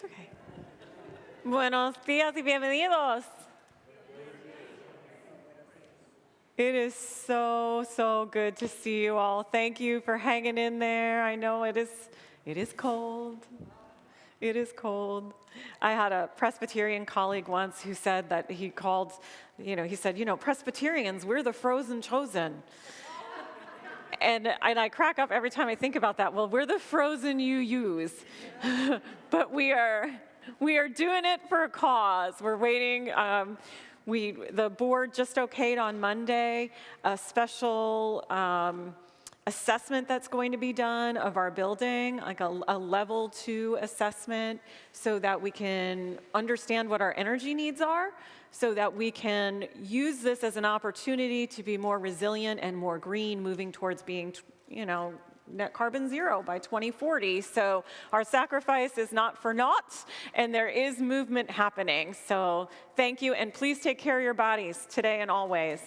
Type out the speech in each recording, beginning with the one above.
It's okay. Buenos días y bienvenidos. It is so good to see you all. Thank you for hanging in there. I know it is cold. It is cold. I had a Presbyterian colleague once who said that he said, Presbyterians, we're the frozen chosen. And I crack up every time I think about that. Well, we're the frozen you use. But we are doing it for a cause. We're waiting. The board just okayed on Monday a special assessment that's going to be done of our building, like a level 2 assessment, so that we can understand what our energy needs are, so that we can use this as an opportunity to be more resilient and more green, moving towards being, net carbon zero by 2040. So our sacrifice is not for naught, and there is movement happening. So thank you, and please take care of your bodies today and always.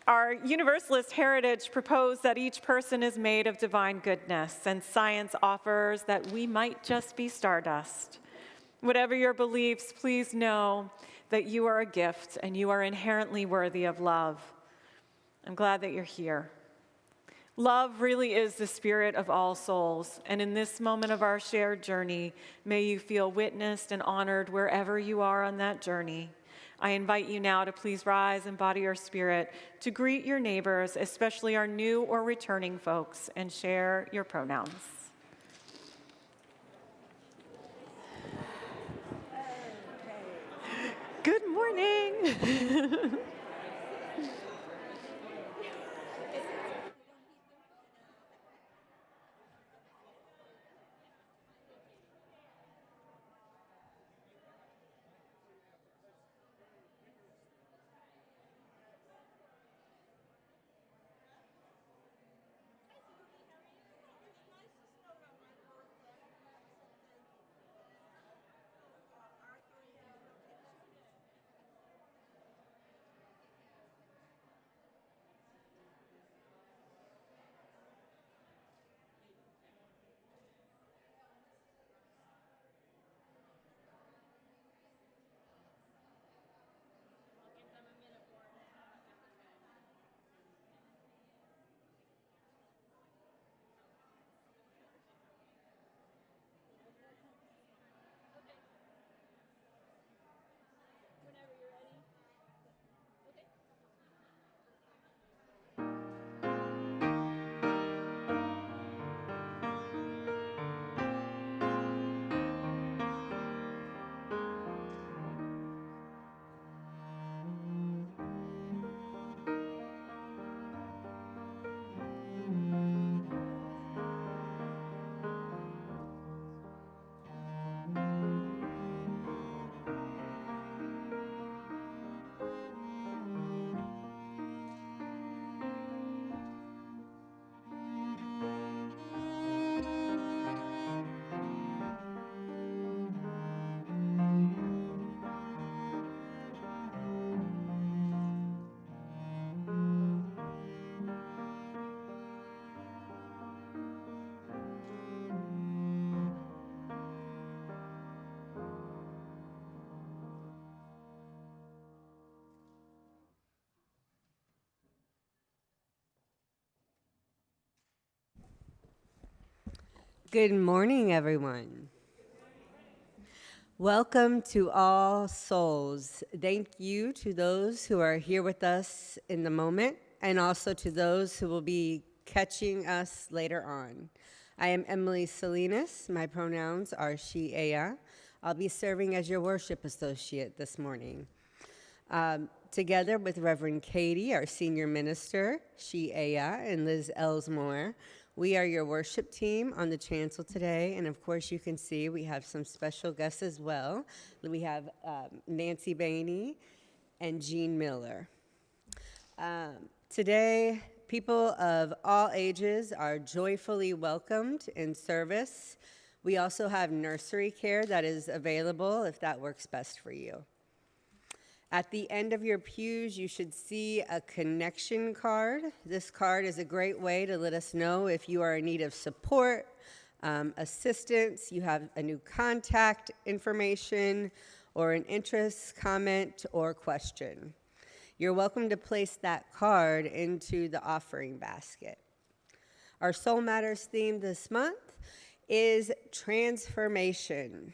Our Universalist heritage proposed that each person is made of divine goodness, and science offers that we might just be stardust. Whatever your beliefs, please know that you are a gift and you are inherently worthy of love. I'm glad that you're here. Love really is the spirit of all souls, and in this moment of our shared journey, may you feel witnessed and honored wherever you are on that journey. I invite you now to please rise in body or spirit to greet your neighbors, especially our new or returning folks, and share your pronouns. Good morning. Good morning, everyone. Welcome to All Souls. Thank you to those who are here with us in the moment, and also to those who will be catching us later on. I am Emily Salinas. My pronouns are she, ella. I'll be serving as your worship associate this morning. Together with Reverend Katie, our senior minister, she, ella, and Liz Elsmore, we are your worship team on the chancel today, and of course you can see we have some special guests as well. We have Nancy Bainey and Jean Miller. Today, people of all ages are joyfully welcomed in service. We also have nursery care that is available if that works best for you. At the end of your pews, you should see a connection card. This card is a great way to let us know if you are in need of support, assistance, you have a new contact information, or an interest, comment, or question. You're welcome to place that card into the offering basket. Our Soul Matters theme this month is transformation.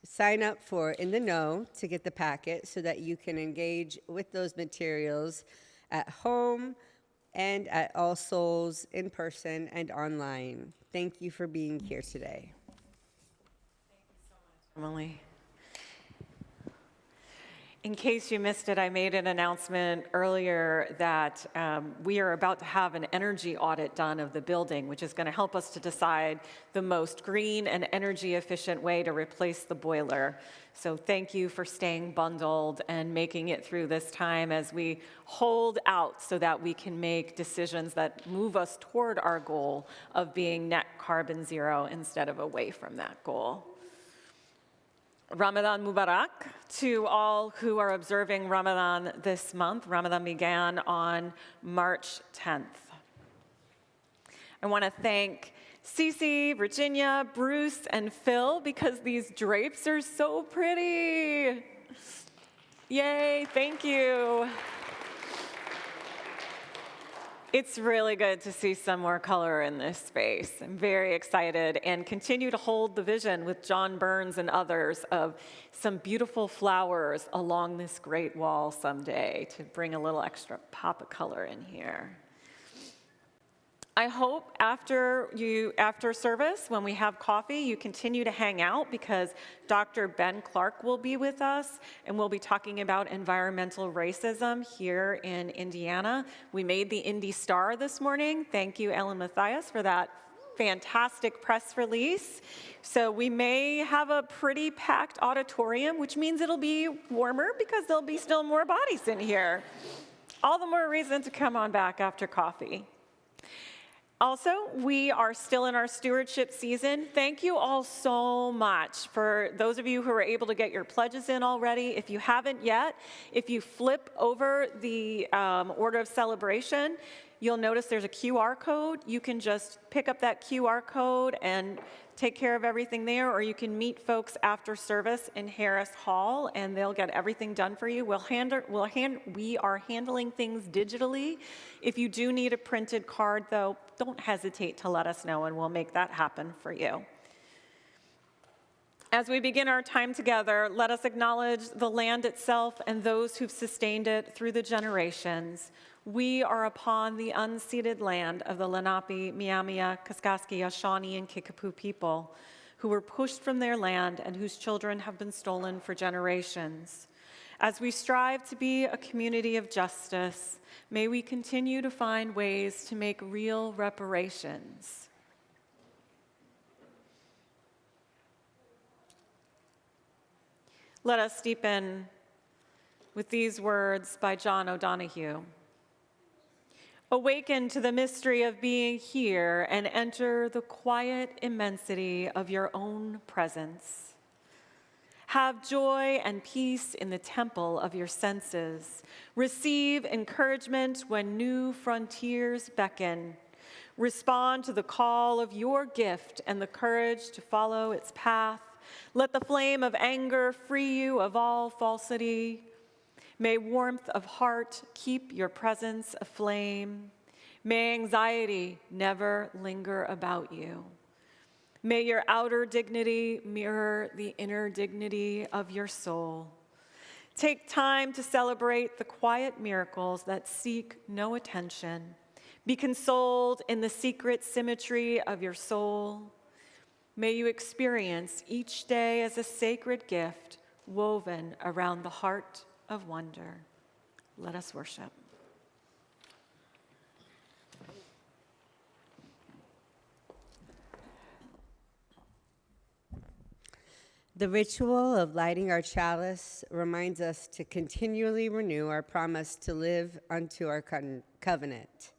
Sign up for In the Know to get the packet so that you can engage with those materials at home and at All Souls in person and online. Thank you for being here today. Emily. In case you missed it, I made an announcement earlier that we are about to have an energy audit done of the building, which is going to help us to decide the most green and energy efficient way to replace the boiler. So thank you for staying bundled and making it through this time as we hold out so that we can make decisions that move us toward our goal of being net carbon zero instead of away from that goal. Ramadan Mubarak to all who are observing Ramadan this month. Ramadan began on March 10th. I want to thank Cece, Virginia, Bruce, and Phil because these drapes are so pretty. Yay, thank you. It's really good to see some more color in this space. I'm very excited and continue to hold the vision with John Burns and others of some beautiful flowers along this great wall someday to bring a little extra pop of color in here. I hope after service, when we have coffee, you continue to hang out because Dr. Ben Clark will be with us and we'll be talking about environmental racism here in Indiana. We made the Indy Star this morning. Thank you, Ellen Mathias, for that fantastic press release. So we may have a pretty packed auditorium, which means it'll be warmer because there'll be still more bodies in here. All the more reason to come on back after coffee. Also, we are still in our stewardship season. Thank you all so much for those of you who are able to get your pledges in already. If you haven't yet, if you flip over the order of celebration, you'll notice there's a QR code. You can just pick up that QR code and take care of everything there, or you can meet folks after service in Harris Hall, and they'll get everything done for you. We are handling things digitally. If you do need a printed card, though, don't hesitate to let us know, and we'll make that happen for you. As we begin our time together, let us acknowledge the land itself and those who've sustained it through the generations. We are upon the unceded land of the Lenape, Miamia, Kaskaskia, Shawnee, and Kickapoo people who were pushed from their land and whose children have been stolen for generations. As we strive to be a community of justice, may we continue to find ways to make real reparations. Let us deepen with these words by John O'Donohue. Awaken to the mystery of being here and enter the quiet immensity of your own presence. Have joy and peace in the temple of your senses. Receive encouragement when new frontiers beckon. Respond to the call of your gift and the courage to follow its path. Let the flame of anger free you of all falsity. May warmth of heart keep your presence aflame. May anxiety never linger about you. May your outer dignity mirror the inner dignity of your soul. Take time to celebrate the quiet miracles that seek no attention. Be consoled in the secret symmetry of your soul. May you experience each day as a sacred gift woven around the heart of wonder. Let us worship. The ritual of lighting our chalice reminds us to continually renew our promise to live unto our covenant,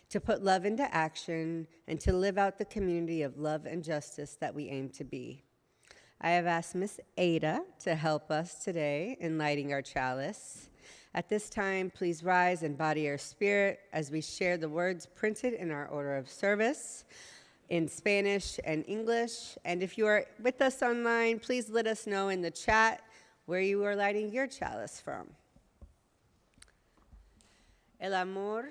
to put love into action, and to live out the community of love and justice that we aim to be. I have asked Miss Ada to help us today in lighting our chalice. At this time, please rise and body our spirit as we share the words printed in our order of service. in Spanish and English. And if you are with us online, please let us know in the chat where you are lighting your chalice from. El amor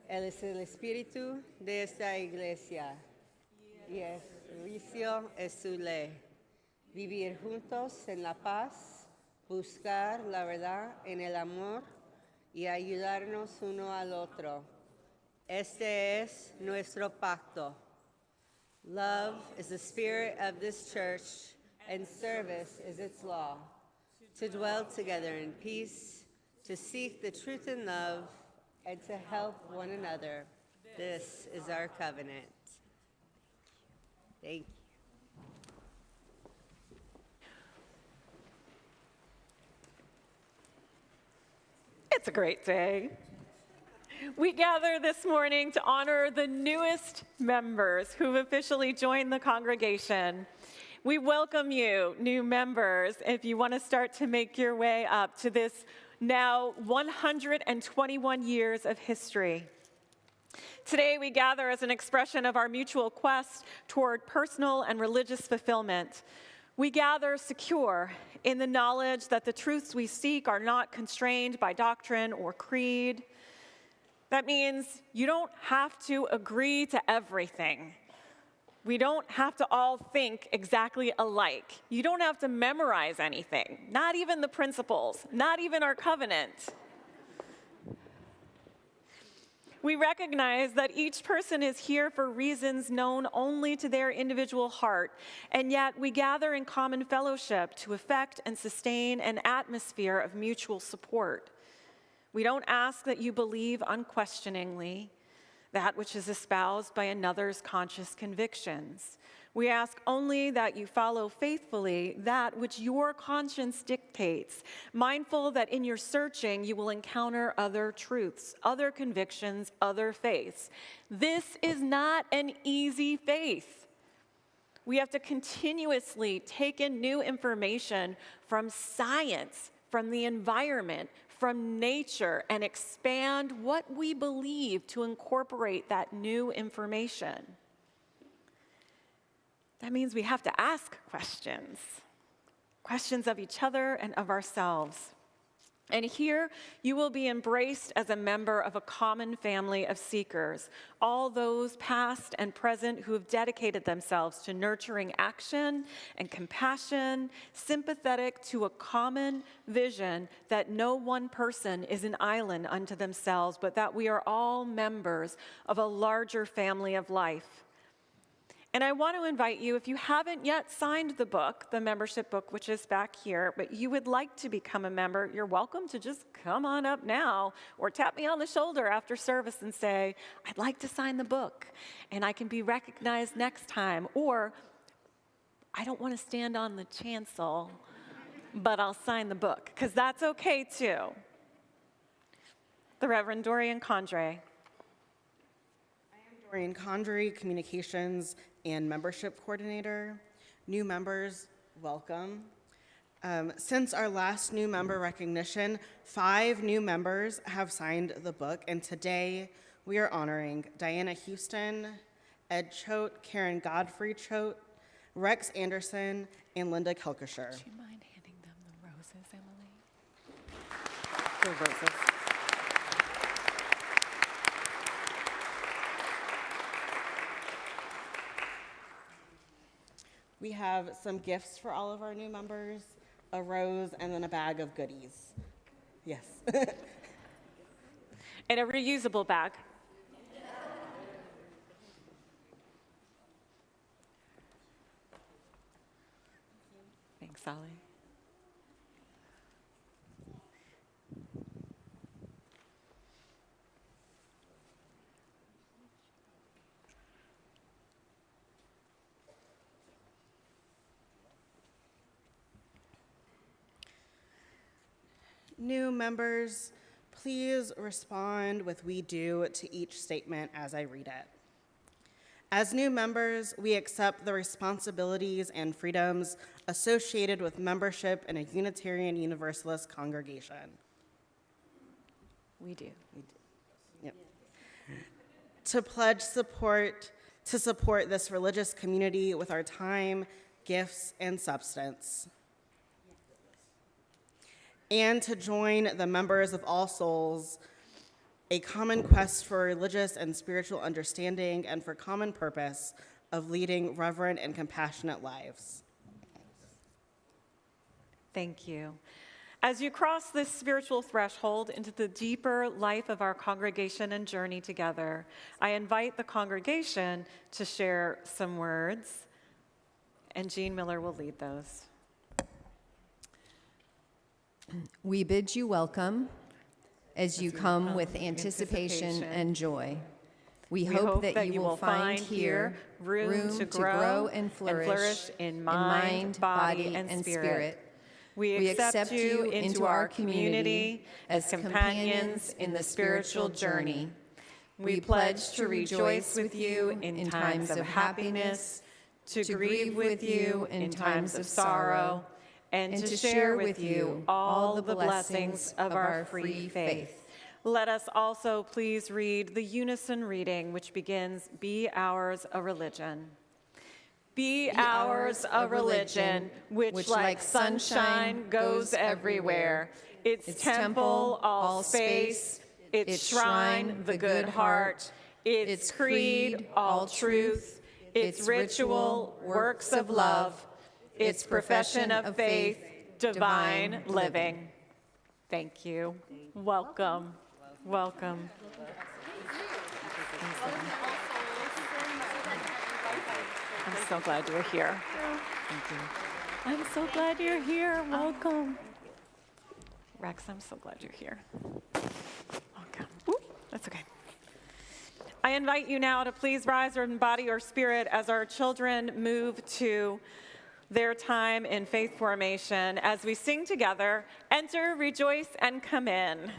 es el espíritu de esta iglesia y el servicio es su ley. Vivir juntos en la paz, buscar la verdad en el amor y ayudarnos uno al otro. Este es nuestro pacto. Love is the spirit of this church, and service is its law. To dwell together in peace, to seek the truth in love, and to help one another. This is our covenant. Thank you. It's a great day. We gather this morning to honor the newest members who've officially joined the congregation. We welcome you, new members, if you want to start to make your way up to this now 121 years of history. Today, we gather as an expression of our mutual quest toward personal and religious fulfillment. We gather secure in the knowledge that the truths we seek are not constrained by doctrine or creed. That means you don't have to agree to everything. We don't have to all think exactly alike. You don't have to memorize anything, not even the principles, not even our covenant. We recognize that each person is here for reasons known only to their individual heart, and yet we gather in common fellowship to effect and sustain an atmosphere of mutual support. We don't ask that you believe unquestioningly that which is espoused by another's conscious convictions. We ask only that you follow faithfully that which your conscience dictates, mindful that in your searching you will encounter other truths, other convictions, other faiths. This is not an easy faith. We have to continuously take in new information from science, from the environment, from nature, and expand what we believe to incorporate that new information. That means we have to ask questions of each other and of ourselves. And here you will be embraced as a member of a common family of seekers, all those past and present who have dedicated themselves to nurturing action and compassion, sympathetic to a common vision that no one person is an island unto themselves, but that we are all members of a larger family of life. And I want to invite you, if you haven't yet signed the book, the membership book, which is back here, but you would like to become a member, you're welcome to just come on up now or tap me on the shoulder after service and say, I'd like to sign the book and I can be recognized next time. Or, I don't want to stand on the chancel, but I'll sign the book, because that's okay too. The Reverend Dorian Condrey. Dorian Condrey, Communications and Membership Coordinator. New members, welcome. Since our last new member recognition, 5 new members have signed the book, and today we are honoring Diana Houston, Ed Choate, Karen Godfrey Choate, Rex Anderson, and Linda Kelkisher. Would you mind handing them the roses, Emily? The roses. We have some gifts for all of our new members, a rose, and then a bag of goodies. Yes. And a reusable bag. Thanks, Sally. New members, please respond with "we do" to each statement as I read it. As new members, we accept the responsibilities and freedoms associated with membership in a Unitarian Universalist congregation. We do. Yep. To pledge support to support this religious community with our time, gifts, and substance, and to join the members of All Souls, a common quest for religious and spiritual understanding and for common purpose of leading reverent and compassionate lives. Thank you. As you cross this spiritual threshold into the deeper life of our congregation and journey together, I invite the congregation to share some words, and Jean Miller will lead those. We bid you welcome as you come with anticipation and joy. We hope that you will find here room to grow and flourish in mind, body, and spirit. We accept you into our community as companions in the spiritual journey. We pledge to rejoice with you in times of happiness, to grieve with you in times of sorrow, and to share with you all the blessings of our free faith. Let us also please read the unison reading, which begins, "Be ours a religion." Be ours a religion which like sunshine goes everywhere. Its temple, all space. Its shrine, the good heart. Its creed, all truth. Its ritual, works of love. Its profession of faith, divine living. Thank you. Welcome. Welcome. I'm so glad you're here. Thank you. I'm so glad you're here. Welcome. Rex, I'm so glad you're here. Welcome. Ooh, that's okay. I invite you now to please rise in body or spirit as our children move to their time in faith formation as we sing together, "Enter, Rejoice, and Come In."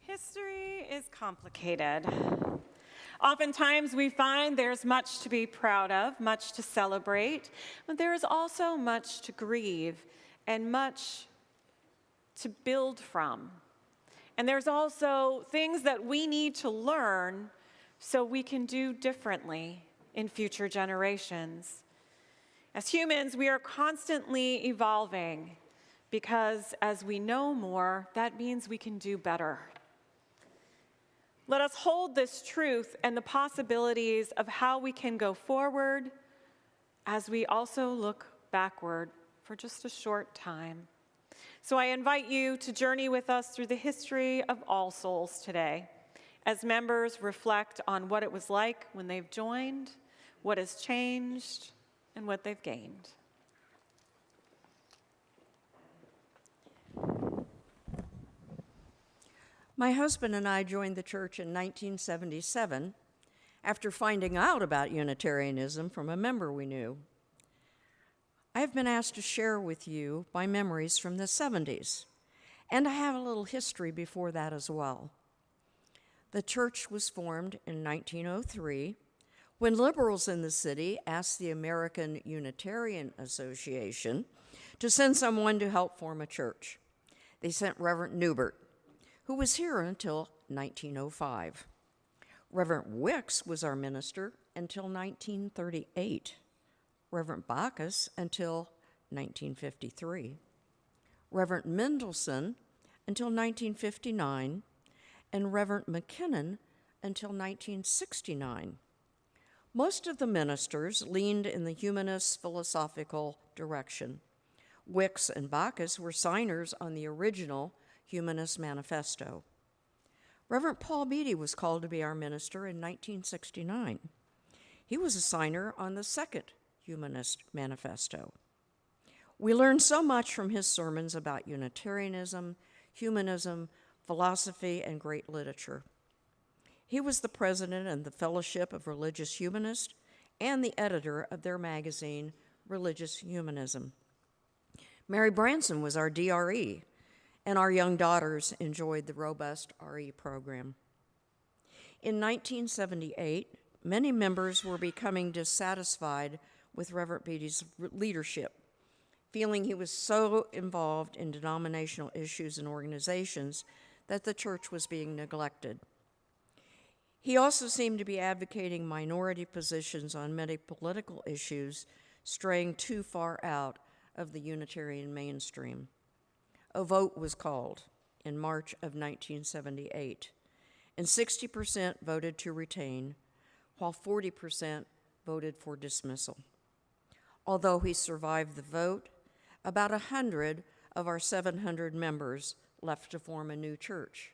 History is complicated. Oftentimes we find there's much to be proud of, much to celebrate, but there is also much to grieve and much to build from. And there's also things that we need to learn so we can do differently in future generations. As humans, we are constantly evolving because as we know more, that means we can do better. Let us hold this truth and the possibilities of how we can go forward as we also look backward for just a short time. So I invite you to journey with us through the history of All Souls today, as members reflect on what it was like when they've joined, what has changed, and what they've gained. My husband and I joined the church in 1977 after finding out about Unitarianism from a member we knew. I have been asked to share with you my memories from the 70s, and I have a little history before that as well. The church was formed in 1903 when liberals in the city asked the American Unitarian Association to send someone to help form a church. They sent Reverend Newbert, who was here until 1905. Reverend Wicks was our minister until 1938, Reverend Bacchus until 1953, Reverend Mendelson until 1959, and Reverend McKinnon until 1969. Most of the ministers leaned in the humanist philosophical direction. Wicks and Bacchus were signers on the original Humanist Manifesto. Reverend Paul Beatty was called to be our minister in 1969. He was a signer on the second Humanist Manifesto. We learned so much from his sermons about Unitarianism, humanism, philosophy, and great literature. He was the president of the Fellowship of Religious Humanists and the editor of their magazine, Religious Humanism. Mary Branson was our DRE, and our young daughters enjoyed the robust RE program. In 1978, many members were becoming dissatisfied with Reverend Beatty's leadership, feeling he was so involved in denominational issues and organizations that the church was being neglected. He also seemed to be advocating minority positions on many political issues, straying too far out of the Unitarian mainstream. A vote was called in March of 1978, and 60% voted to retain, while 40% voted for dismissal. Although he survived the vote, about 100 of our 700 members left to form a new church,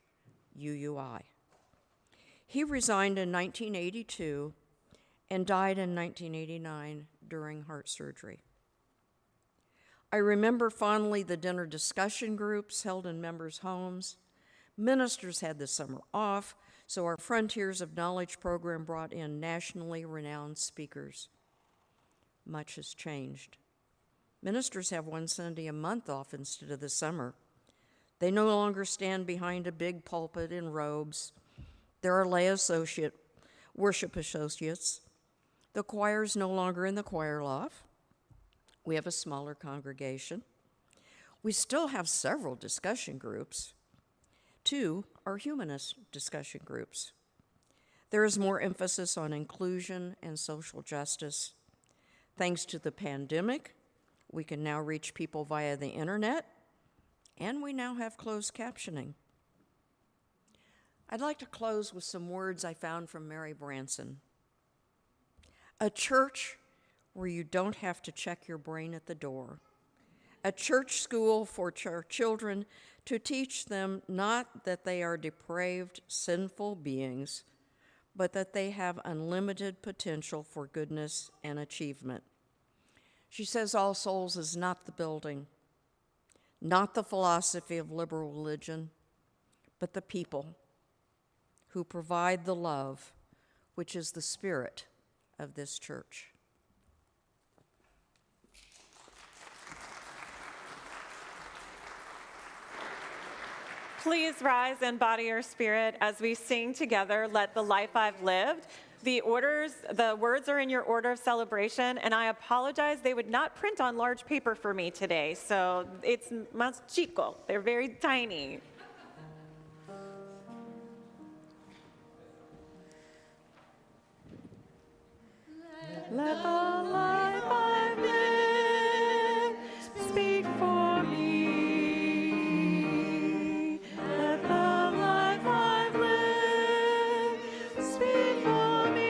UUI. He resigned in 1982 and died in 1989 during heart surgery. I remember fondly the dinner discussion groups held in members' homes. Ministers had the summer off, so our Frontiers of Knowledge program brought in nationally renowned speakers. Much has changed. Ministers have one Sunday a month off instead of the summer. They no longer stand behind a big pulpit in robes. There are lay worship associates. The choir's no longer in the choir loft. We have a smaller congregation. We still have several discussion groups. 2 are humanist discussion groups. There is more emphasis on inclusion and social justice. Thanks to the pandemic, we can now reach people via the internet, and we now have closed captioning. I'd like to close with some words I found from Mary Branson. A church where you don't have to check your brain at the door. A church school for children to teach them not that they are depraved, sinful beings, but that they have unlimited potential for goodness and achievement. She says All Souls is not the building, not the philosophy of liberal religion, but the people who provide the love, which is the spirit of this church. Please rise in body or spirit as we sing together, Let the Life I've Lived. The words are in your order of celebration, and I apologize, they would not print on large paper for me today, so it's más chico, they're very tiny. Let the life I've lived speak for me. Let the life I've lived speak for me.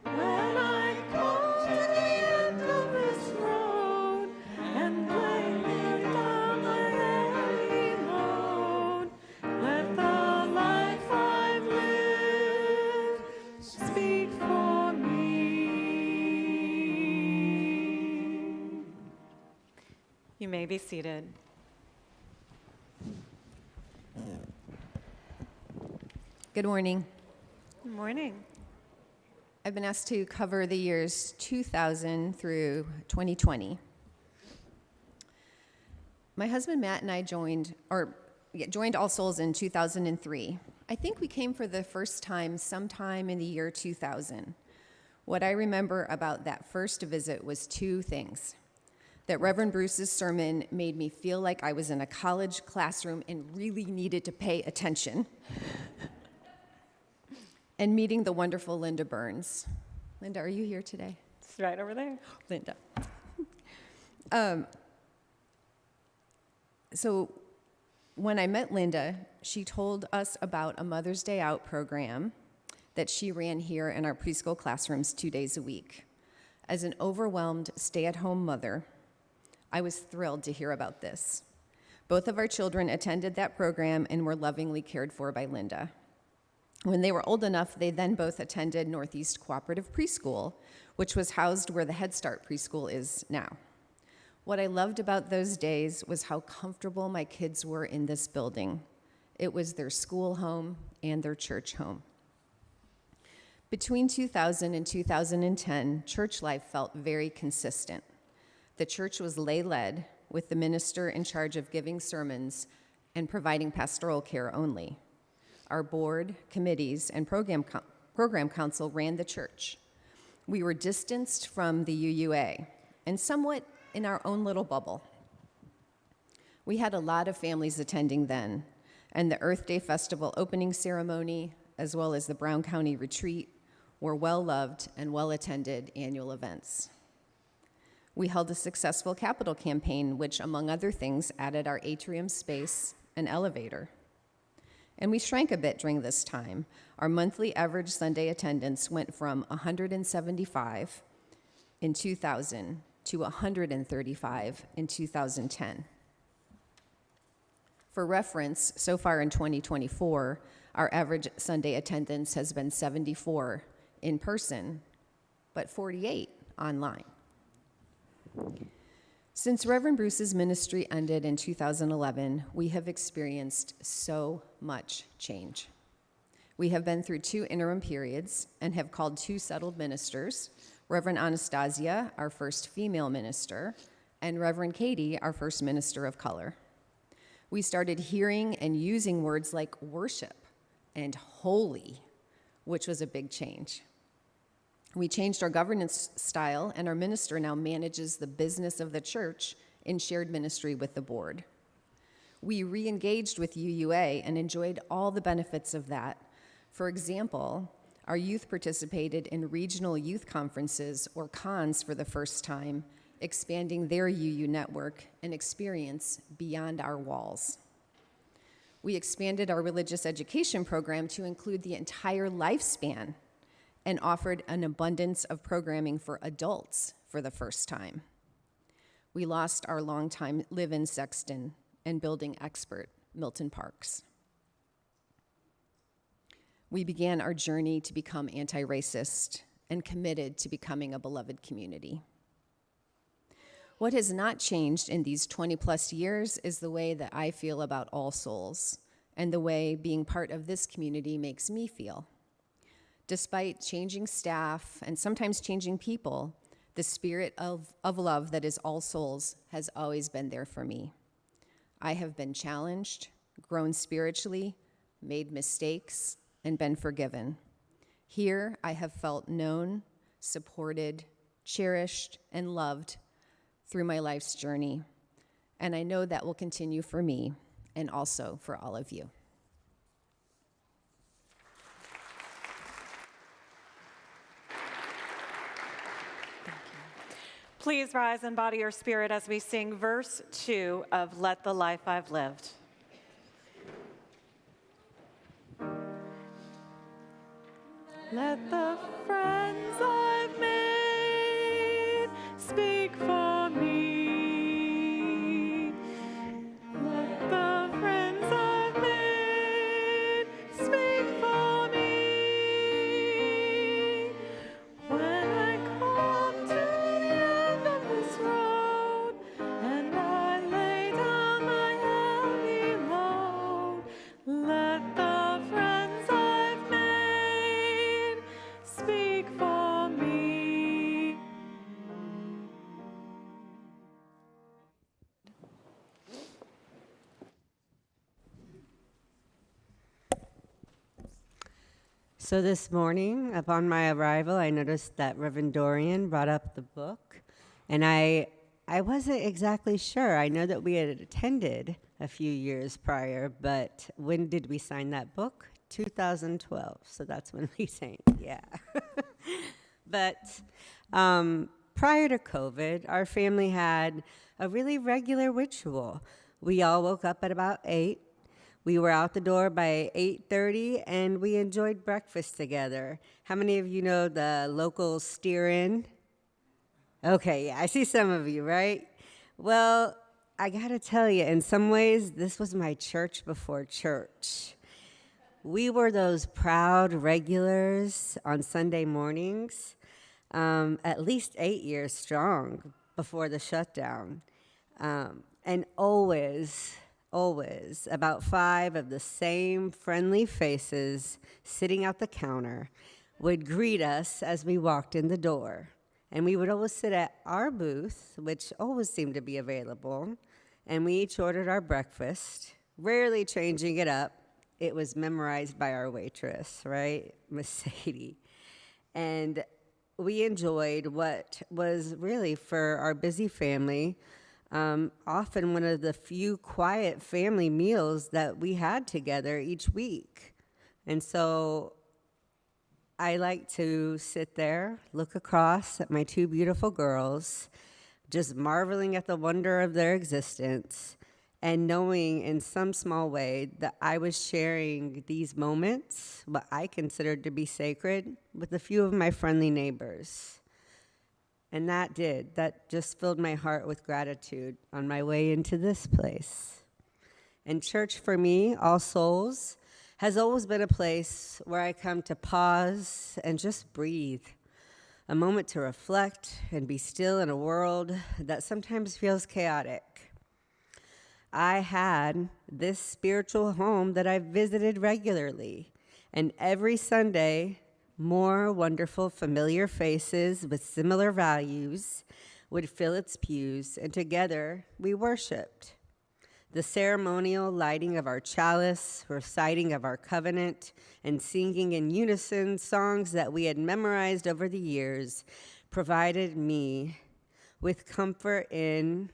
When I come to the end of this road and lay me down my heavy load, let the life I've lived speak for me. You may be seated. Good morning. Good morning. I've been asked to cover the years 2000 through 2020. My husband Matt and I joined All Souls in 2003. I think we came for the first time sometime in the year 2000. What I remember about that first visit was 2 things. That Reverend Bruce's sermon made me feel like I was in a college classroom and really needed to pay attention. and meeting the wonderful Linda Burns. Linda, are you here today? It's right over there. Linda. So when I met Linda, she told us about a Mother's Day Out program that she ran here in our preschool classrooms 2 days a week. As an overwhelmed stay-at-home mother, I was thrilled to hear about this. Both of our children attended that program and were lovingly cared for by Linda. When they were old enough, they then both attended Northeast Cooperative Preschool, which was housed where the Head Start preschool is now. What I loved about those days was how comfortable my kids were in this building. It was their school home and their church home. Between 2000 and 2010, church life felt very consistent. The church was lay-led, with the minister in charge of giving sermons and providing pastoral care only. Our board, committees, and program council ran the church. We were distanced from the UUA and somewhat in our own little bubble. We had a lot of families attending then, and the Earth Day Festival opening ceremony, as well as the Brown County Retreat, were well-loved and well-attended annual events. We held a successful capital campaign, which, among other things, added our atrium space and elevator. And we shrank a bit during this time. Our monthly average Sunday attendance went from 175 in 2000 to 135 in 2010. For reference, so far in 2024, our average Sunday attendance has been 74 in person, but 48 online. Since Reverend Bruce's ministry ended in 2011, we have experienced so much change. We have been through 2 interim periods and have called 2 settled ministers, Reverend Anastasia, our first female minister, and Reverend Katie, our first minister of color. We started hearing and using words like worship and holy, which was a big change. We changed our governance style, and our minister now manages the business of the church in shared ministry with the board. We re-engaged with UUA and enjoyed all the benefits of that. For example, our youth participated in regional youth conferences, or cons, for the first time, expanding their UU network and experience beyond our walls. We expanded our religious education program to include the entire lifespan and offered an abundance of programming for adults for the first time. We lost our longtime live-in sexton and building expert, Milton Parks. We began our journey to become anti-racist and committed to becoming a beloved community. What has not changed in these 20-plus years is the way that I feel about All Souls and the way being part of this community makes me feel. Despite changing staff and sometimes changing people, the spirit of love that is All Souls has always been there for me. I have been challenged, grown spiritually, made mistakes, and been forgiven. Here, I have felt known, supported, cherished, and loved through my life's journey, and I know that will continue for me and also for all of you. Please rise and body your spirit as we sing verse 2 of Let the Life I've Lived. Let the friends I've made speak for me. Let the friends I've made speak for me. When I come to the end of this road and I lay down my heavy load, let the friends I've made speak for me. So this morning, upon my arrival, I noticed that Reverend Dorian brought up the book, and I wasn't exactly sure. I know that we had attended a few years prior, but when did we sign that book? 2012. So that's when we sang, yeah. But prior to COVID, our family had a really regular ritual. We all woke up at about 8. We were out the door by 8:30, and we enjoyed breakfast together. How many of you know the local steer-in? Okay, yeah, I see some of you, right? Well, I gotta tell you, in some ways, this was my church before church. We were those proud regulars on Sunday mornings, at least 8 years strong before the shutdown. And always about 5 of the same friendly faces sitting at the counter would greet us as we walked in the door. And we would always sit at our booth, which always seemed to be available, and we each ordered our breakfast, rarely changing it up. It was memorized by our waitress, right, Miss Sadie. And we enjoyed what was really, for our busy family, often one of the few quiet family meals that we had together each week. And so I like to sit there, look across at my 2 beautiful girls, just marveling at the wonder of their existence, and knowing in some small way that I was sharing these moments, what I considered to be sacred, with a few of my friendly neighbors. And that just filled my heart with gratitude on my way into this place. And church for me, All Souls, has always been a place where I come to pause and just breathe, a moment to reflect and be still in a world that sometimes feels chaotic. I had this spiritual home that I visited regularly, and every Sunday, more wonderful, familiar faces with similar values would fill its pews, and together we worshiped. The ceremonial lighting of our chalice, reciting of our covenant, and singing in unison songs that we had memorized over the years provided me with comfort in,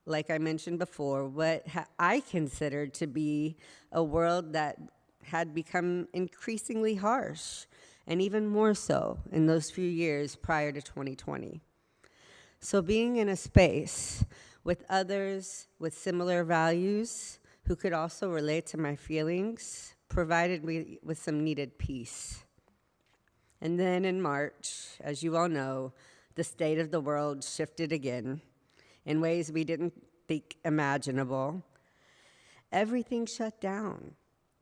like I mentioned before, what I considered to be a world that had become increasingly harsh, and even more so in those few years prior to 2020. So being in a space with others with similar values who could also relate to my feelings provided me with some needed peace. And then in March, as you all know, the state of the world shifted again in ways we didn't think imaginable. Everything shut down.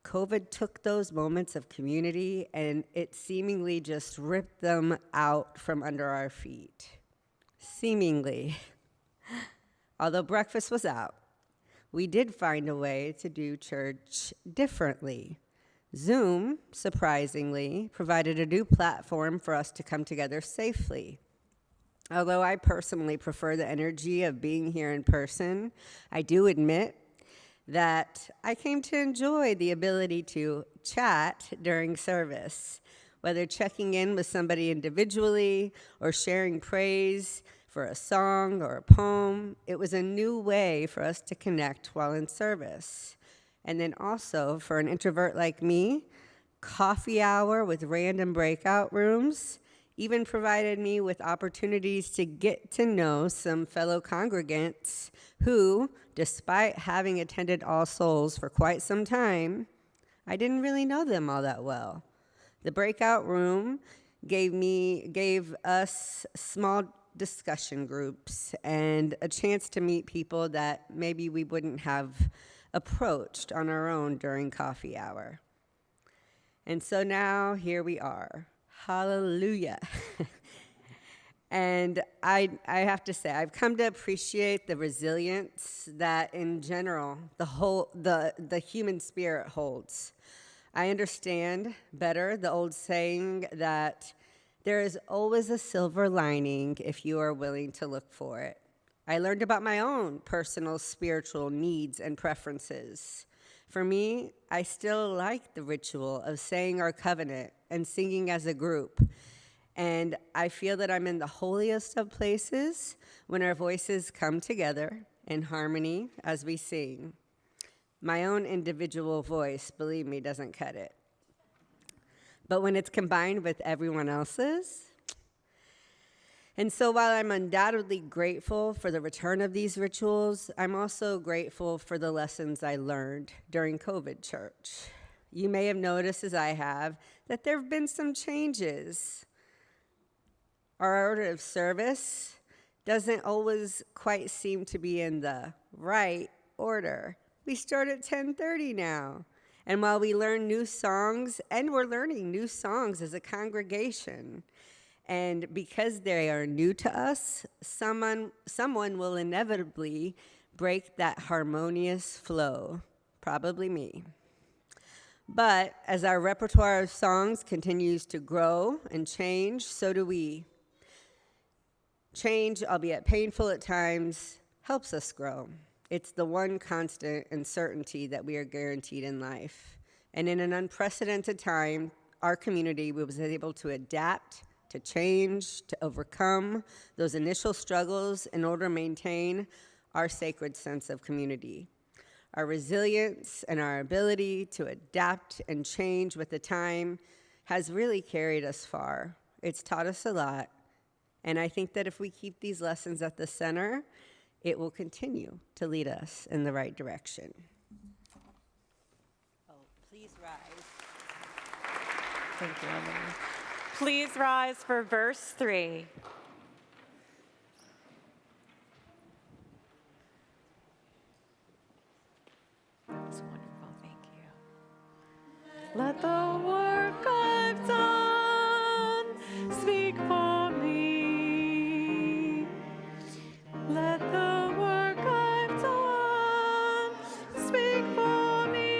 COVID took those moments of community and it seemingly just ripped them out from under our feet. Seemingly. Although breakfast was out, we did find a way to do church differently. Zoom, surprisingly, provided a new platform for us to come together safely. Although I personally prefer the energy of being here in person, I do admit that I came to enjoy the ability to chat during service, whether checking in with somebody individually or sharing praise for a song or a poem. It was a new way for us to connect while in service. And then also, for an introvert like me, coffee hour with random breakout rooms even provided me with opportunities to get to know some fellow congregants who, despite having attended All Souls for quite some time, I didn't really know them all that well. The breakout room gave us small discussion groups and a chance to meet people that maybe we wouldn't have approached on our own during coffee hour. And so now here we are. Hallelujah. And I have to say, I've come to appreciate the resilience that in general the human spirit holds. I understand better the old saying that there is always a silver lining if you are willing to look for it. I learned about my own personal spiritual needs and preferences. For me, I still like the ritual of saying our covenant and singing as a group. And I feel that I'm in the holiest of places when our voices come together in harmony as we sing. My own individual voice, believe me, doesn't cut it. but when it's combined with everyone else's. And so while I'm undoubtedly grateful for the return of these rituals, I'm also grateful for the lessons I learned during COVID church. You may have noticed, as I have, that there have been some changes. Our order of service doesn't always quite seem to be in the right order. We start at 10:30 now. And while we learn new songs, and we're learning new songs as a congregation, and because they are new to us, someone will inevitably break that harmonious flow, probably me. But as our repertoire of songs continues to grow and change, so do we. Change, albeit painful at times, helps us grow. It's the one constant and certainty that we are guaranteed in life. And in an unprecedented time, our community was able to adapt, to change, to overcome those initial struggles in order to maintain our sacred sense of community. Our resilience and our ability to adapt and change with the time has really carried us far. It's taught us a lot. And I think that if we keep these lessons at the center, it will continue to lead us in the right direction. Oh, please rise. Thank you, Emily. Please rise for verse 3. That's wonderful, thank you. Let the work I've done speak for me. Let the work I've done speak for me.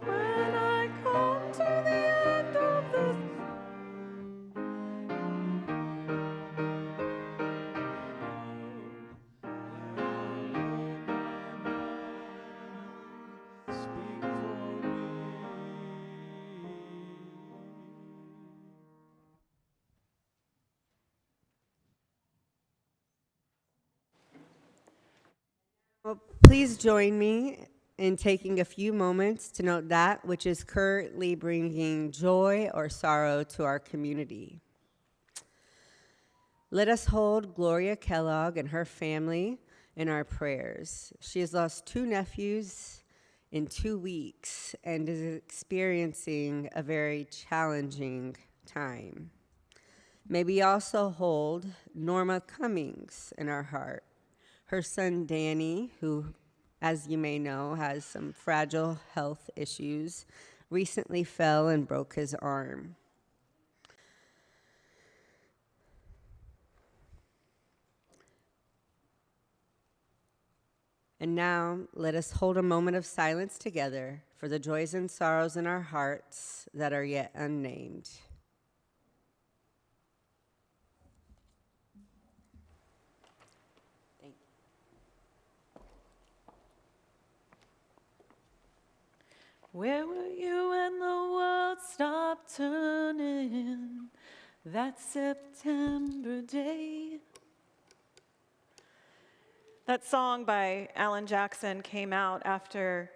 When I come to the end of this. Well, please join me in taking a few moments to note that which is currently bringing joy or sorrow to our community. Let us hold Gloria Kellogg and her family in our prayers. She has lost 2 nephews in 2 weeks and is experiencing a very challenging time. May we also hold Norma Cummings in our heart. Her son Danny, who, as you may know, has some fragile health issues, recently fell and broke his arm. And now, let us hold a moment of silence together for the joys and sorrows in our hearts that are yet unnamed. Where were you when the world stopped turning that September day? That song by Alan Jackson came out after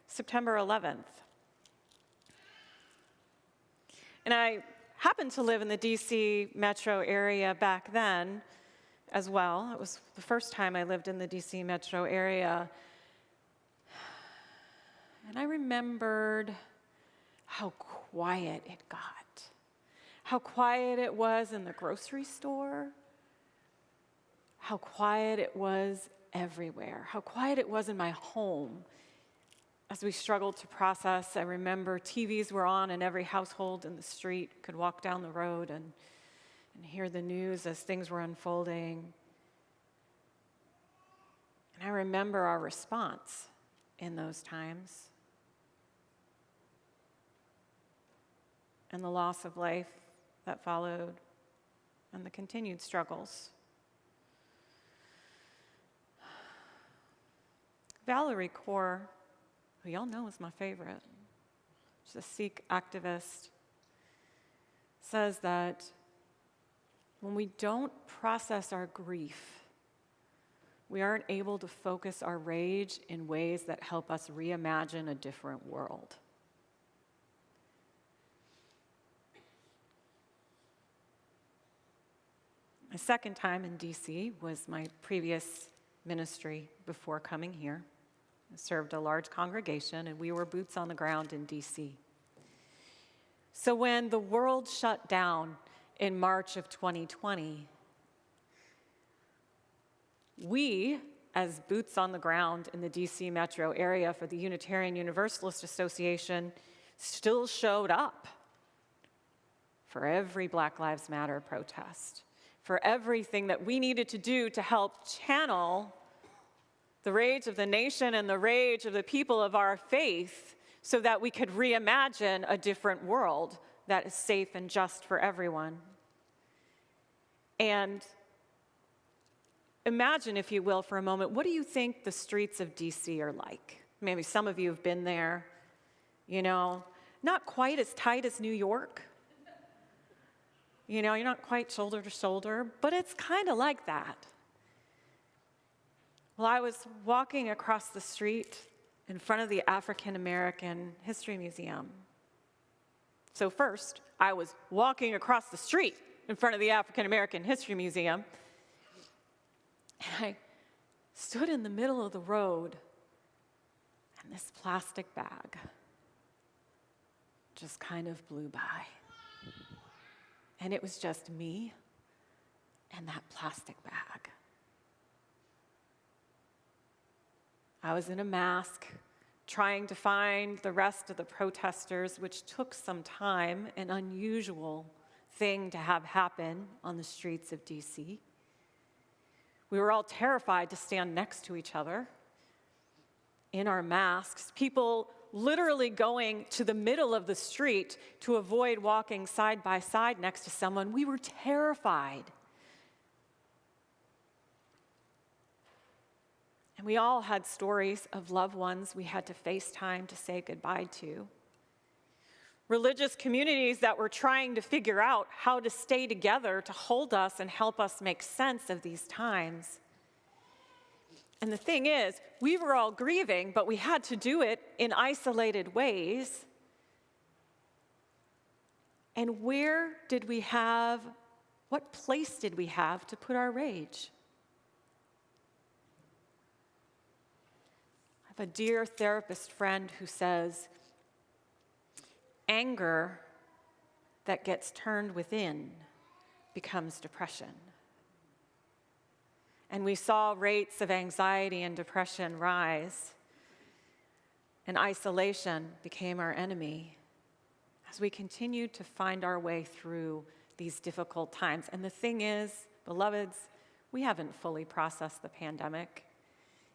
September 11th. And I happened to live in the DC metro area back then as well. It was the first time I lived in the DC metro area. And I remembered how quiet it got, how quiet it was in the grocery store, how quiet it was everywhere, how quiet it was in my home. As we struggled to process, I remember TVs were on in every household in the street, could walk down the road and hear the news as things were unfolding. And I remember our response in those times. And the loss of life that followed, and the continued struggles. Valerie Kaur, who y'all know is my favorite, she's a Sikh activist, says that when we don't process our grief, we aren't able to focus our rage in ways that help us reimagine a different world. My second time in DC was my previous ministry before coming here. I served a large congregation, and we were boots on the ground in DC. So when the world shut down in March of 2020, we, as boots on the ground in the DC metro area for the Unitarian Universalist Association, still showed up for every Black Lives Matter protest, for everything that we needed to do to help channel the rage of the nation and the rage of the people of our faith so that we could reimagine a different world that is safe and just for everyone. And imagine, if you will, for a moment, what do you think the streets of DC are like? Maybe some of you have been there, you know, not quite as tight as New York. You know, you're not quite shoulder to shoulder, but it's kind of like that. Well, I was walking across the street in front of the African American History Museum. So first, I was walking across the street in front of the African American History Museum, and I stood in the middle of the road, and this plastic bag just kind of blew by. And it was just me and that plastic bag. I was in a mask, trying to find the rest of the protesters, which took some time, an unusual thing to have happen on the streets of DC. We were all terrified to stand next to each other in our masks, people literally going to the middle of the street to avoid walking side by side next to someone. We were terrified. And we all had stories of loved ones we had to FaceTime to say goodbye to. Religious communities that were trying to figure out how to stay together to hold us and help us make sense of these times. And the thing is, we were all grieving, but we had to do it in isolated ways. And what place did we have to put our rage? I have a dear therapist friend who says, anger that gets turned within becomes depression. And we saw rates of anxiety and depression rise, and isolation became our enemy as we continued to find our way through these difficult times. And the thing is, beloveds, we haven't fully processed the pandemic.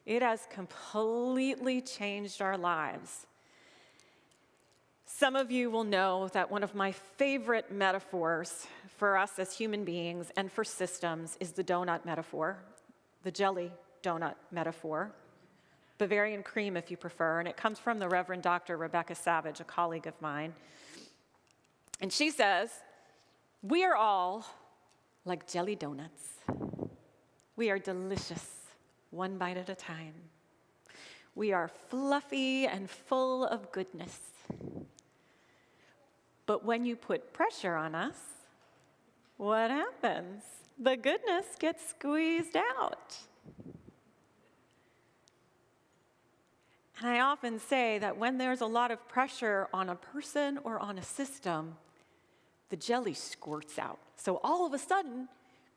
It has completely changed our lives. Some of you will know that one of my favorite metaphors for us as human beings and for systems is the donut metaphor. The jelly donut metaphor, Bavarian cream if you prefer, and it comes from the Reverend Dr. Rebecca Savage, a colleague of mine. And she says, we are all like jelly donuts. We are delicious, one bite at a time. We are fluffy and full of goodness. But when you put pressure on us, what happens? The goodness gets squeezed out. And I often say that when there's a lot of pressure on a person or on a system, the jelly squirts out. So all of a sudden,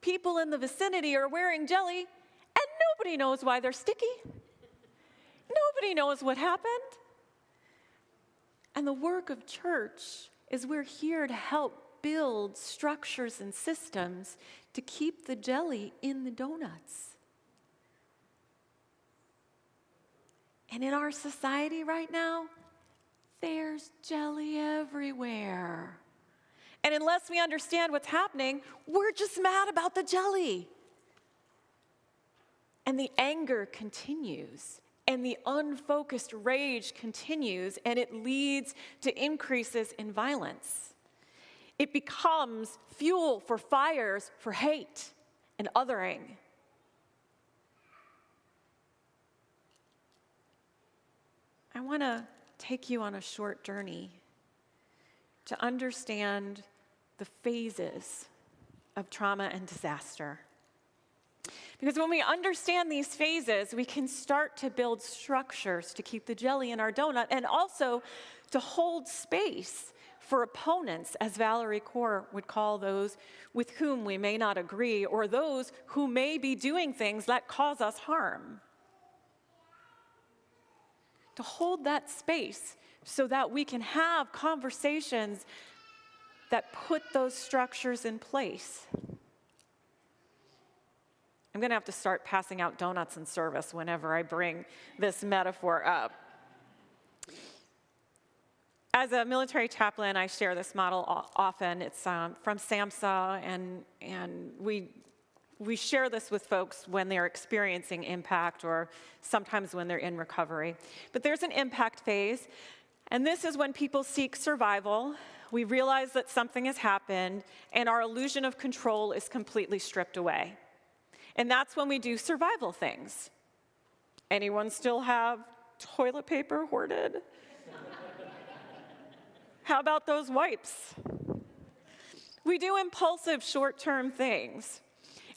people in the vicinity are wearing jelly, and nobody knows why they're sticky. Nobody knows what happened. And the work of church is we're here to help build structures and systems to keep the jelly in the donuts. And in our society right now, there's jelly everywhere. And unless we understand what's happening, we're just mad about the jelly. And the anger continues, and the unfocused rage continues, and it leads to increases in violence. It becomes fuel for fires, for hate and othering. I want to take you on a short journey to understand the phases of trauma and disaster. Because when we understand these phases, we can start to build structures to keep the jelly in our donut and also to hold space for opponents, as Valerie Kaur would call those with whom we may not agree, or those who may be doing things that cause us harm. To hold that space so that we can have conversations that put those structures in place. I'm going to have to start passing out donuts in service whenever I bring this metaphor up. As a military chaplain, I share this model often. It's from SAMHSA, and we share this with folks when they're experiencing impact or sometimes when they're in recovery. But there's an impact phase, and this is when people seek survival. We realize that something has happened, and our illusion of control is completely stripped away. And that's when we do survival things. Anyone still have toilet paper hoarded? How about those wipes? We do impulsive short-term things.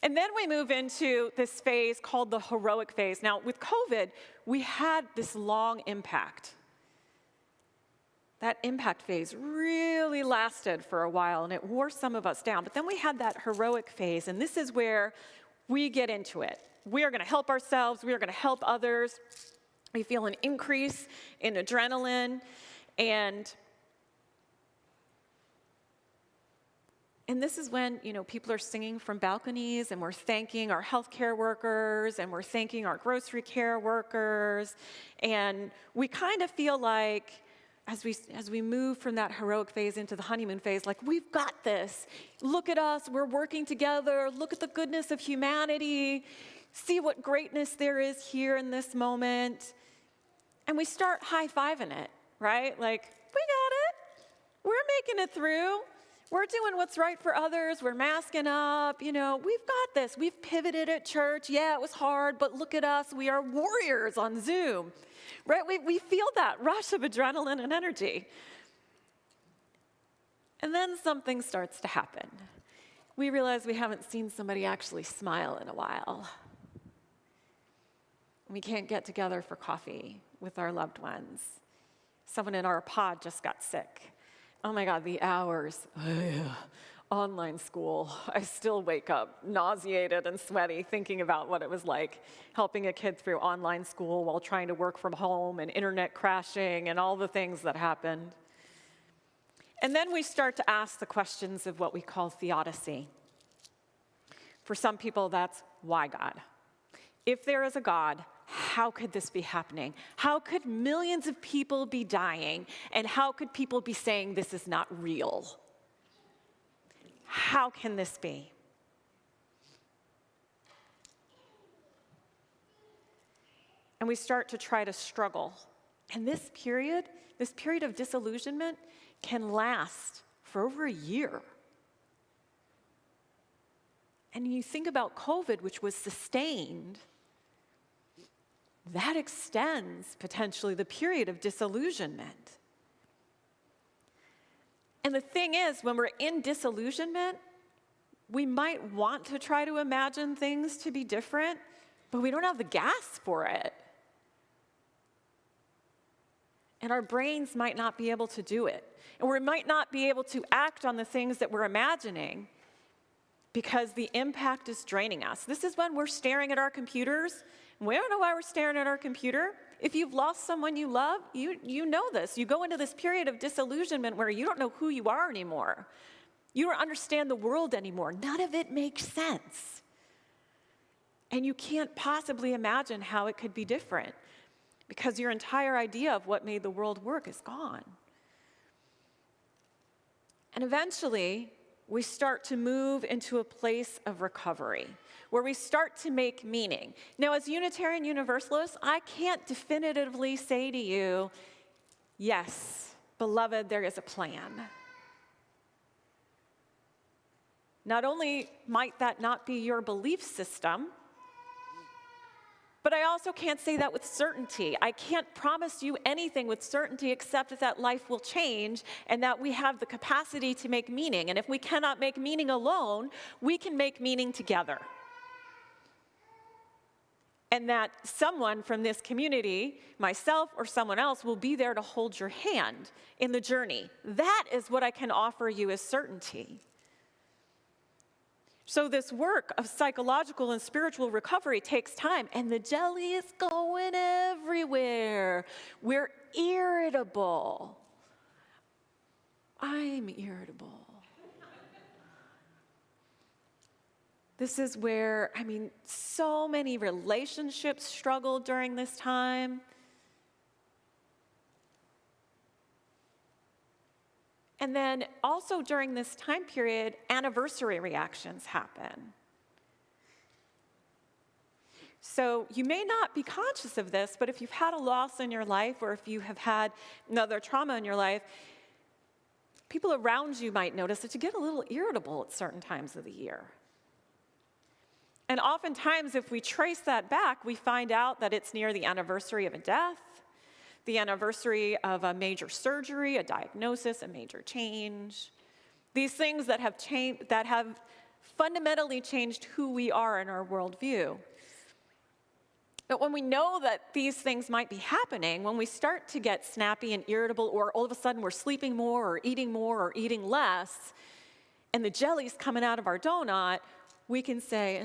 And then we move into this phase called the heroic phase. Now, with COVID, we had this long impact. That impact phase really lasted for a while, and it wore some of us down. But then we had that heroic phase, and this is where we get into it. We are going to help ourselves. We are going to help others. We feel an increase in adrenaline, and this is when, people are singing from balconies, and we're thanking our healthcare workers, and we're thanking our grocery care workers, and we kind of feel like, as we move from that heroic phase into the honeymoon phase, like, we've got this. Look at us, we're working together. Look at the goodness of humanity. See what greatness there is here in this moment. And we start high-fiving it, right? Like, we got it. We're making it through. We're doing what's right for others. We're masking up. We've got this. We've pivoted at church. Yeah, it was hard, but look at us. We are warriors on Zoom, right? We feel that rush of adrenaline and energy. And then something starts to happen. We realize we haven't seen somebody actually smile in a while. We can't get together for coffee with our loved ones. Someone in our pod just got sick. Oh my God, the hours. Online school. I still wake up nauseated and sweaty thinking about what it was like helping a kid through online school while trying to work from home and internet crashing and all the things that happened. And then we start to ask the questions of what we call theodicy. For some people, that's why God? If there is a God, how could this be happening? How could millions of people be dying? And how could people be saying this is not real? How can this be? And we start to try to struggle. And this period of disillusionment can last for over a year. And you think about COVID, which was sustained, that extends potentially the period of disillusionment. And the thing is, when we're in disillusionment, we might want to try to imagine things to be different, but we don't have the gas for it. And our brains might not be able to do it. And we might not be able to act on the things that we're imagining because the impact is draining us. This is when we're staring at our computers. We don't know why we're staring at our computer. If you've lost someone you love, you know this. You go into this period of disillusionment where you don't know who you are anymore. You don't understand the world anymore. None of it makes sense. And you can't possibly imagine how it could be different because your entire idea of what made the world work is gone. And eventually, we start to move into a place of recovery, where we start to make meaning. Now, as Unitarian Universalists, I can't definitively say to you, yes, beloved, there is a plan. Not only might that not be your belief system, But I also can't say that with certainty. I can't promise you anything with certainty except that life will change and that we have the capacity to make meaning. And if we cannot make meaning alone, we can make meaning together. And that someone from this community, myself or someone else, will be there to hold your hand in the journey. That is what I can offer you as certainty. So this work of psychological and spiritual recovery takes time, and the jelly is going everywhere. We're irritable. I'm irritable. This is where, so many relationships struggled during this time. And then also during this time period, anniversary reactions happen. So you may not be conscious of this, but if you've had a loss in your life or if you have had another trauma in your life, people around you might notice that you get a little irritable at certain times of the year. And oftentimes, if we trace that back, we find out that it's near the anniversary of a death, the anniversary of a major surgery, a diagnosis, a major change. These things that have fundamentally changed who we are in our worldview. But when we know that these things might be happening, when we start to get snappy and irritable, or all of a sudden we're sleeping more or eating less, and the jelly's coming out of our donut, we can say,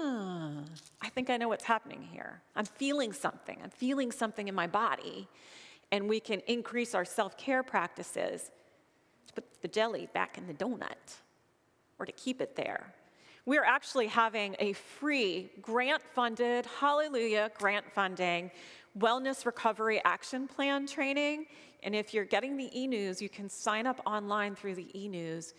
I think I know what's happening here. I'm feeling something. I'm feeling something in my body. And we can increase our self-care practices to put the jelly back in the donut or to keep it there. We're actually having a free grant-funded, hallelujah, grant funding, wellness recovery action plan training. And if you're getting the e-news, you can sign up online through the e-news.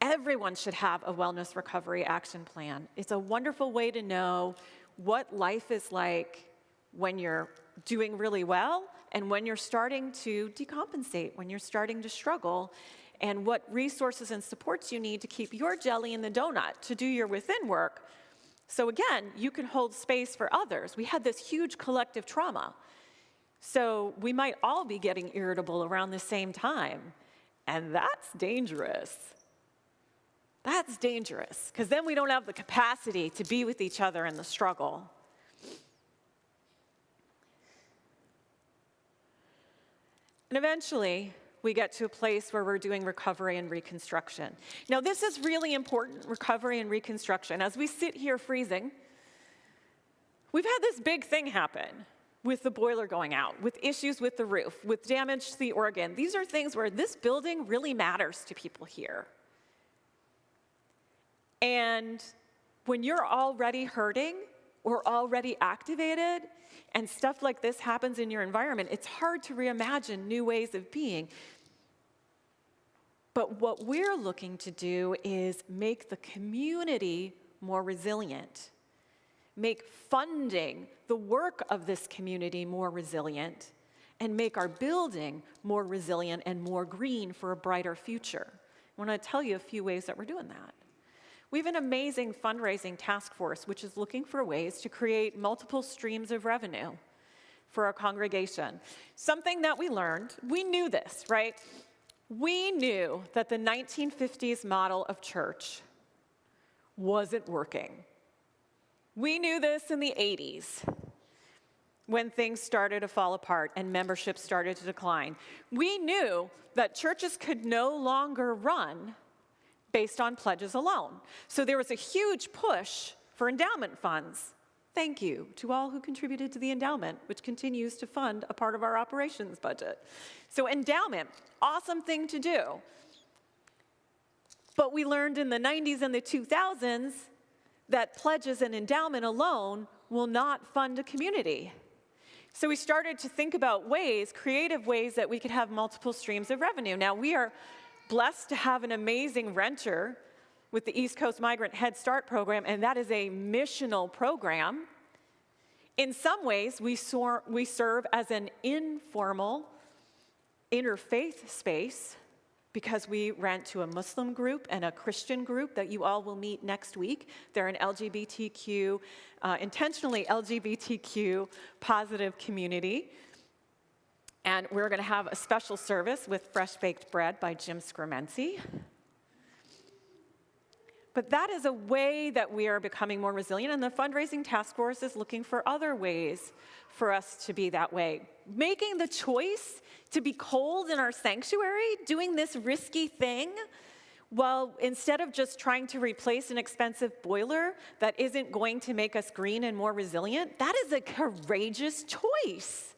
Everyone should have a wellness recovery action plan. It's a wonderful way to know what life is like when you're doing really well and when you're starting to decompensate, when you're starting to struggle, and what resources and supports you need to keep your jelly in the donut to do your within work. So again, you can hold space for others. We had this huge collective trauma. So we might all be getting irritable around the same time, and that's dangerous. That's dangerous, because then we don't have the capacity to be with each other in the struggle. And eventually, we get to a place where we're doing recovery and reconstruction. Now, this is really important, recovery and reconstruction. As we sit here freezing, we've had this big thing happen with the boiler going out, with issues with the roof, with damage to the organ. These are things where this building really matters to people here. And when you're already hurting or already activated and stuff like this happens in your environment, it's hard to reimagine new ways of being. But what we're looking to do is make the community more resilient, make funding the work of this community more resilient, and make our building more resilient and more green for a brighter future. I want to tell you a few ways that we're doing that. We have an amazing fundraising task force which is looking for ways to create multiple streams of revenue for our congregation. Something that we learned, we knew this, right? We knew that the 1950s model of church wasn't working. We knew this in the 80s when things started to fall apart and membership started to decline. We knew that churches could no longer run based on pledges alone. So there was a huge push for endowment funds. Thank you to all who contributed to the endowment, which continues to fund a part of our operations budget. So endowment, awesome thing to do. But we learned in the 90s and the 2000s that pledges and endowment alone will not fund a community. So we started to think about ways, creative ways, that we could have multiple streams of revenue. Now, we are blessed to have an amazing renter with the East Coast Migrant Head Start program, and that is a missional program. In some ways, we serve as an informal interfaith space because we rent to a Muslim group and a Christian group that you all will meet next week. They're an LGBTQ, intentionally LGBTQ positive community. And we're going to have a special service with fresh baked bread by Jim Scremency. But that is a way that we are becoming more resilient, and the fundraising task force is looking for other ways for us to be that way. Making the choice to be cold in our sanctuary, doing this risky thing, well, instead of just trying to replace an expensive boiler that isn't going to make us green and more resilient, that is a courageous choice.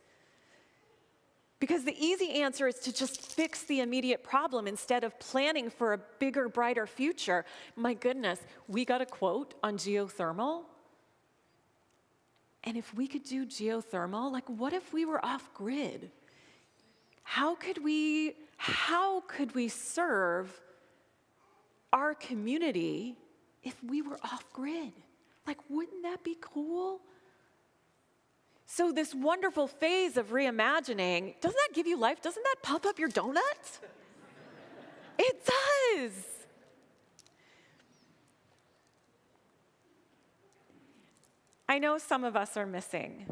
Because the easy answer is to just fix the immediate problem instead of planning for a bigger, brighter future. My goodness, we got a quote on geothermal. And if we could do geothermal, like what if we were off grid? How could we serve our community if we were off grid? Like, wouldn't that be cool? So this wonderful phase of reimagining, doesn't that give you life? Doesn't that pump up your donut? It does. I know some of us are missing.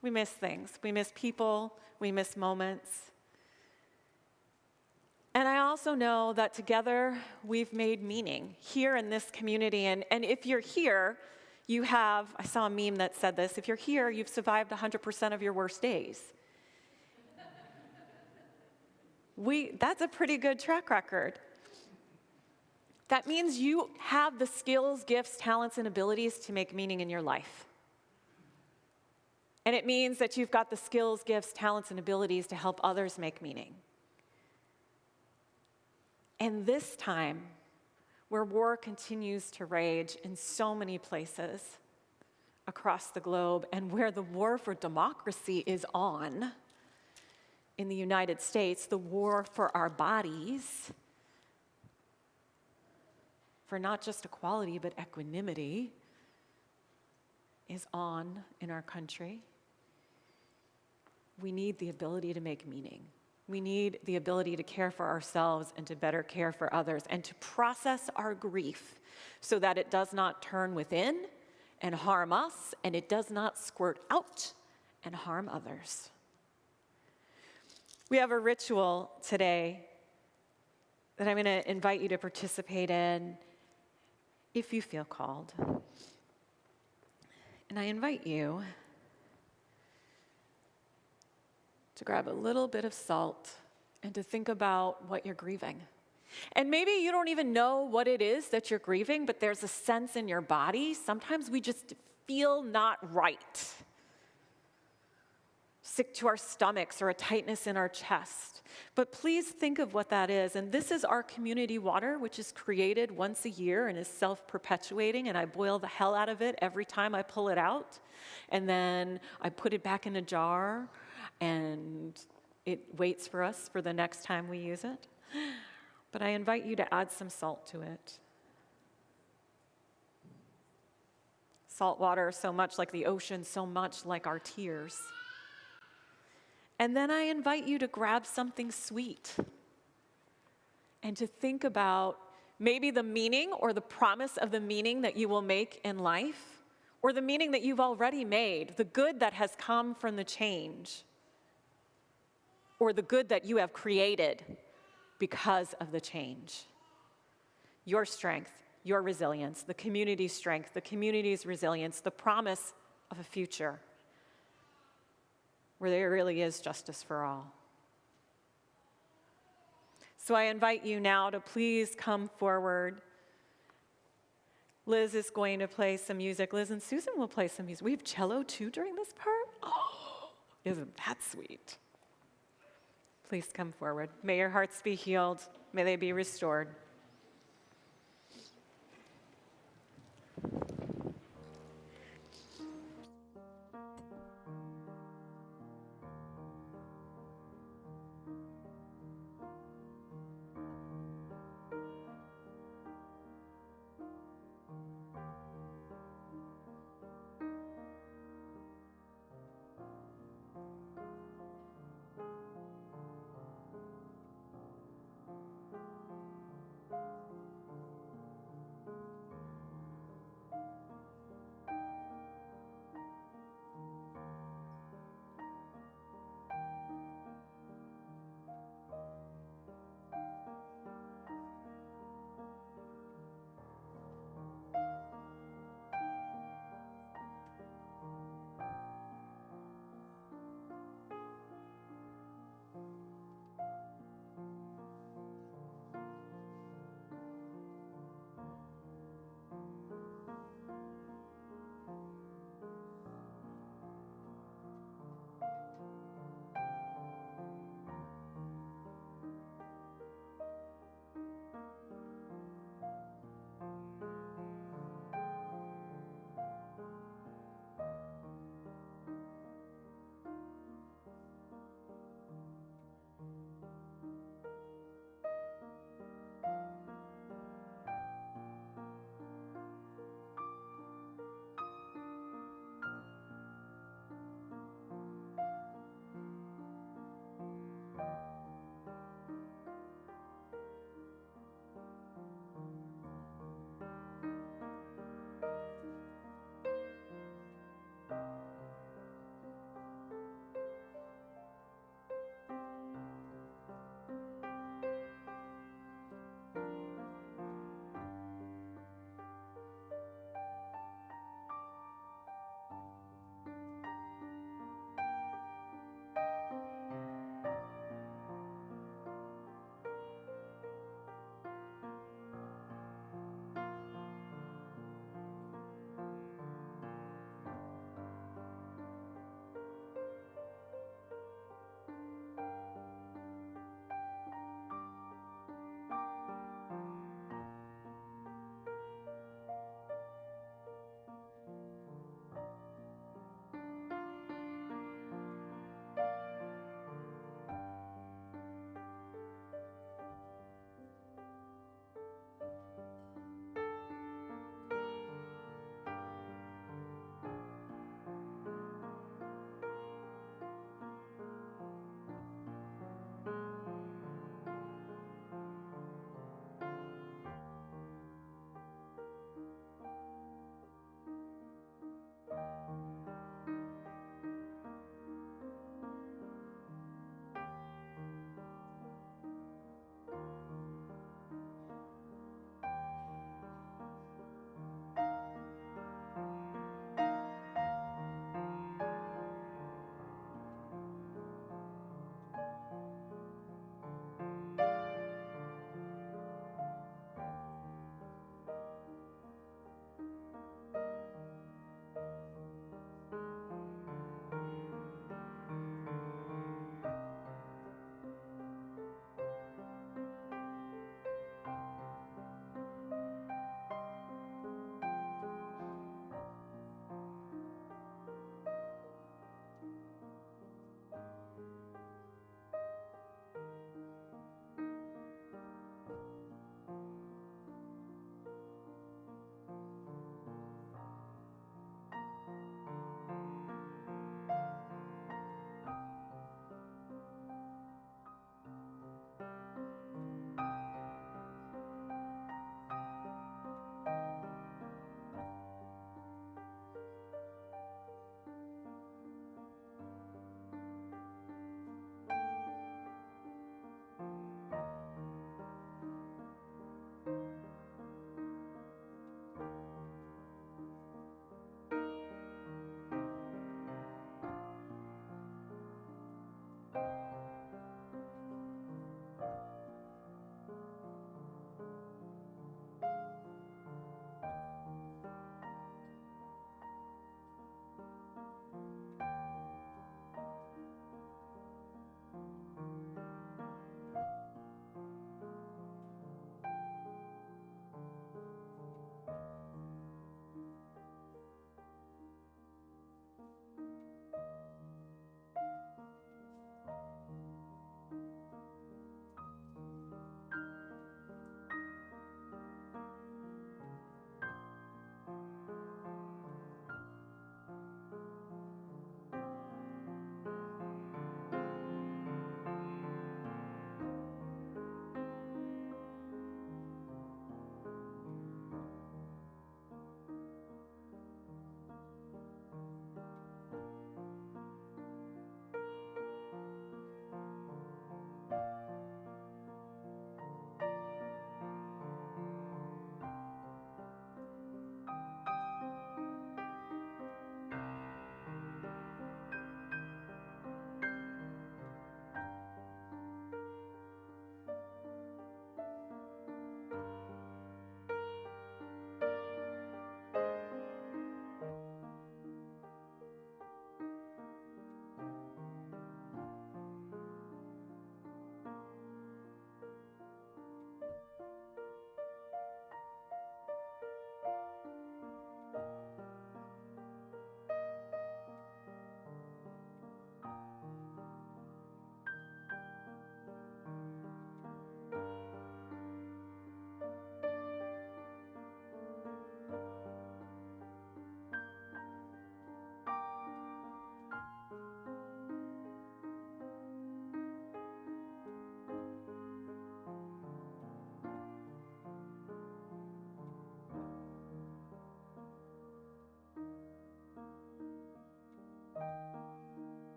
We miss things. We miss people. We miss moments. And I also know that together we've made meaning here in this community. And if you're here, you have, I saw a meme that said this, if you're here, you've survived 100% of your worst days. That's a pretty good track record. That means you have the skills, gifts, talents, and abilities to make meaning in your life. And it means that you've got the skills, gifts, talents, and abilities to help others make meaning. And this time, where war continues to rage in so many places across the globe, and where the war for democracy is on in the United States, the war for our bodies, for not just equality, but equanimity, is on in our country. We need the ability to make meaning. We need the ability to care for ourselves and to better care for others and to process our grief so that it does not turn within and harm us and it does not squirt out and harm others. We have a ritual today that I'm going to invite you to participate in if you feel called. And I invite you to grab a little bit of salt and to think about what you're grieving. And maybe you don't even know what it is that you're grieving, but there's a sense in your body. Sometimes we just feel not right. Sick to our stomachs or a tightness in our chest. But please think of what that is. And this is our community water, which is created once a year and is self-perpetuating. And I boil the hell out of it every time I pull it out. And then I put it back in a jar. And it waits for us for the next time we use it. But I invite you to add some salt to it. Salt water, so much like the ocean, so much like our tears. And then I invite you to grab something sweet and to think about maybe the meaning or the promise of the meaning that you will make in life, or the meaning that you've already made, the good that has come from the change, or the good that you have created because of the change. Your strength, your resilience, the community's strength, the community's resilience, the promise of a future where there really is justice for all. So I invite you now to please come forward. Liz is going to play some music. Liz and Susan will play some music. We have cello too during this part? Oh, isn't that sweet? Please come forward. May your hearts be healed. May they be restored.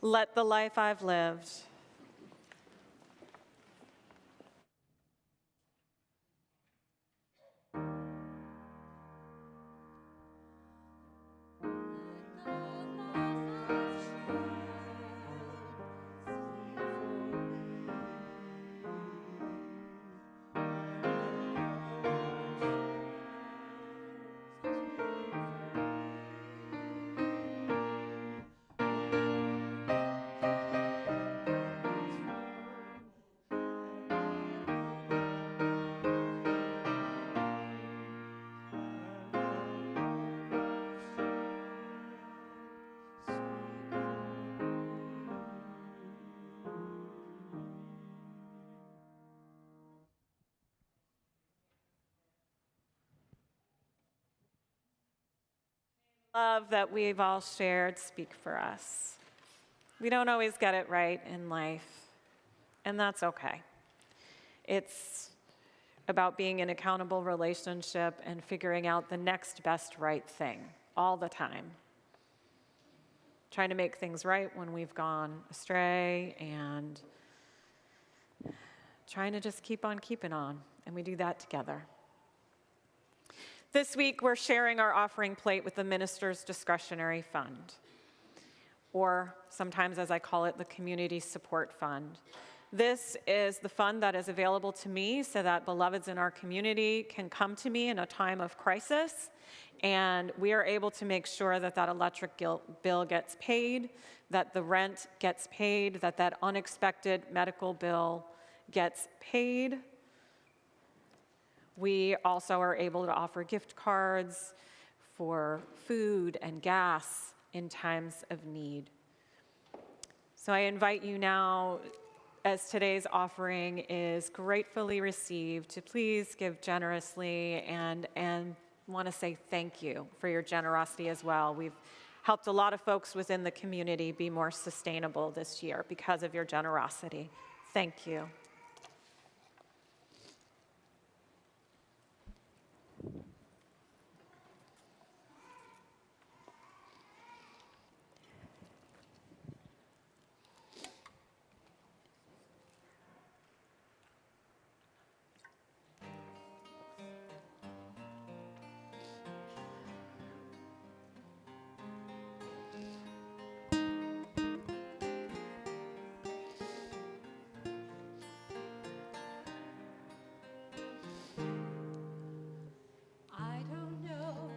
Let the Life I've Lived. Love that we've all shared speak for us. We don't always get it right in life, and that's okay. It's about being in an accountable relationship and figuring out the next best right thing all the time. Trying to make things right when we've gone astray and trying to just keep on keeping on, and we do that together. This week, we're sharing our offering plate with the Minister's Discretionary Fund, or sometimes, as I call it, the Community Support Fund. This is the fund that is available to me so that beloveds in our community can come to me in a time of crisis, and we are able to make sure that that electric bill gets paid, that the rent gets paid, that that unexpected medical bill gets paid. We also are able to offer gift cards for food and gas in times of need. So I invite you now, as today's offering is gratefully received, to please give generously and want to say thank you for your generosity as well. We've helped a lot of folks within the community be more sustainable this year because of your generosity. Thank you. I don't know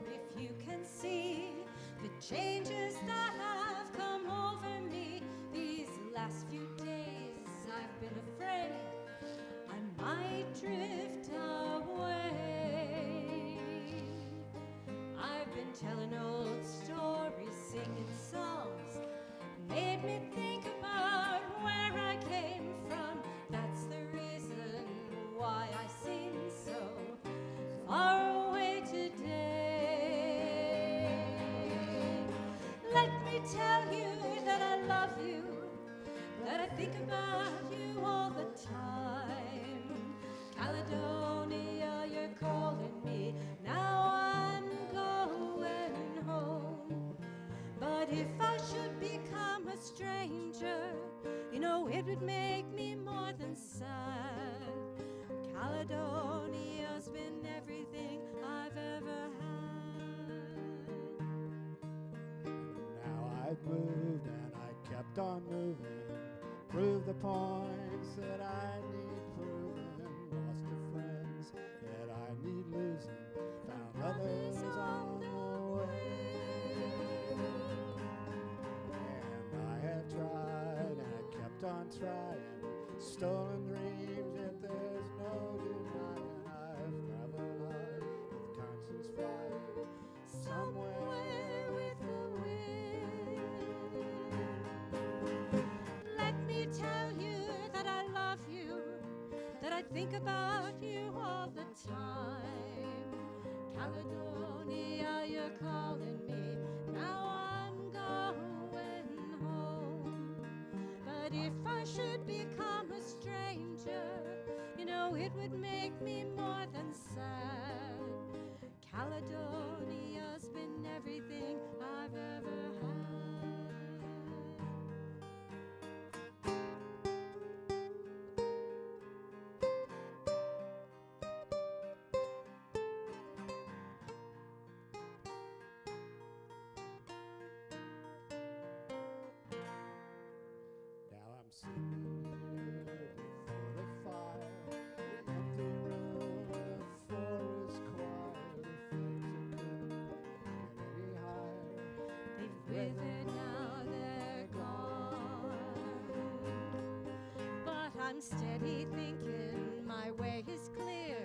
if you can see the changes that have come over me these last few days. I've been afraid I might drift away. I've been telling old stories, singing songs, made me think about where I came from. That's the reason why I seem so far away today. Let me tell you that I love you, that I think about you all the time. Caledonia, you're calling me, now I'm going home. But if I should become a stranger, you know it would make me more than sad. Caledonia's been everything I've ever had. Now I've moved and I kept on moving, proved the points that I need proven, lost the friends that I need losing, found others on the way. And I have tried and I kept on trying, stolen dreams yet there's no denying. I've traveled hard with conscience flying, somewhere with the wind. Let me tell you that I love you, that I think about you all the time. Caledonia, you're calling me, now I'm going home. But if I should become a stranger, you know it would make me more than sad. Caledonia's been everything I've ever had. withered, now they're gone. But I'm steady thinking my way is clear,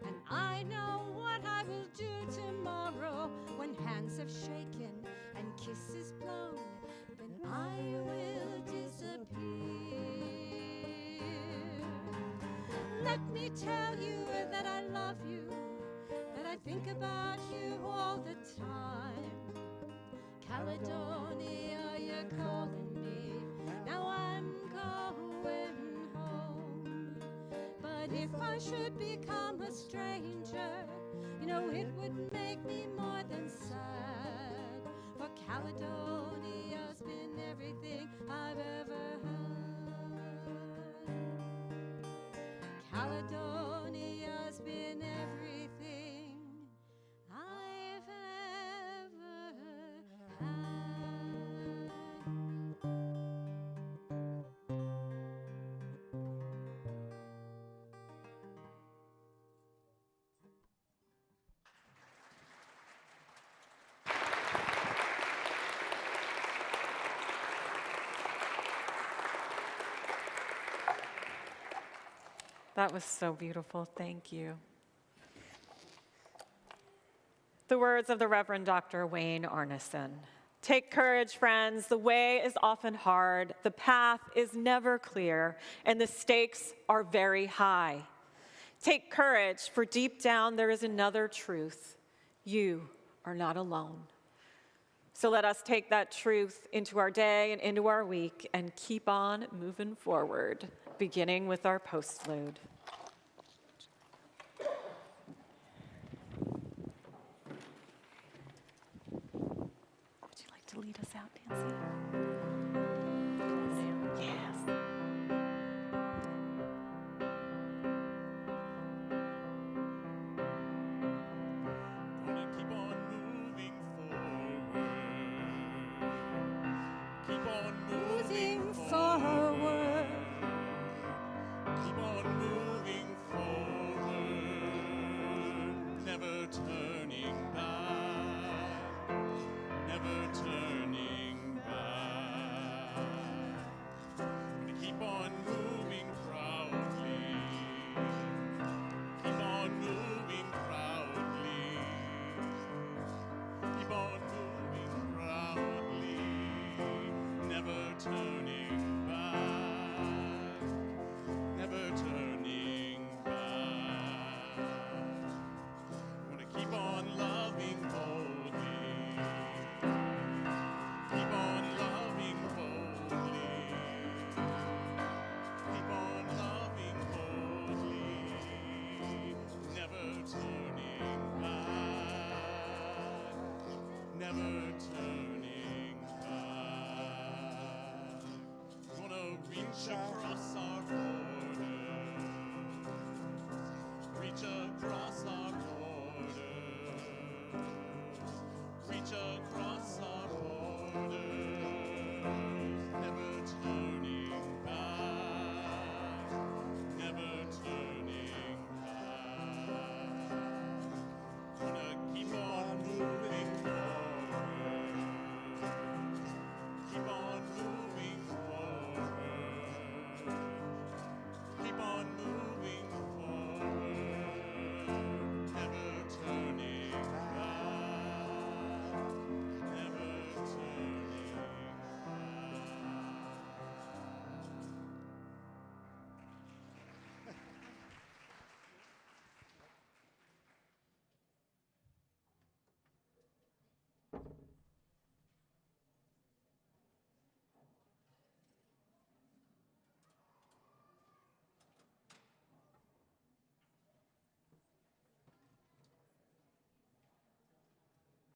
and I know what I will do tomorrow. When hands have shaken and kisses blown, then I will disappear. Let me tell you that I love you, that I think about you all the time. Caledonia, you're calling me, now I'm going home. But if I should become a stranger, you know it would make me more than sad. For Caledonia's been everything I've ever had. Caledonia's been everything I've ever had. That was so beautiful. Thank you. The words of the Reverend Dr. Wayne Arneson. Take courage, friends. The way is often hard, the path is never clear, and the stakes are very high. Take courage, for deep down there is another truth. You are not alone. So let us take that truth into our day and into our week and keep on moving forward, beginning with our postlude. Would you like to lead us out, Nancy? Yes. Gonna keep on moving forward. Keep on moving forward. Keep on moving forward. Never turning back. Never turning back. Gonna keep on moving proudly. Keep on moving proudly. Keep on moving proudly. Never turning back. Never turning back. Gonna keep on loving boldly. Keep on loving boldly. Keep on loving boldly. Never turning back. Never turning back. Gonna reach across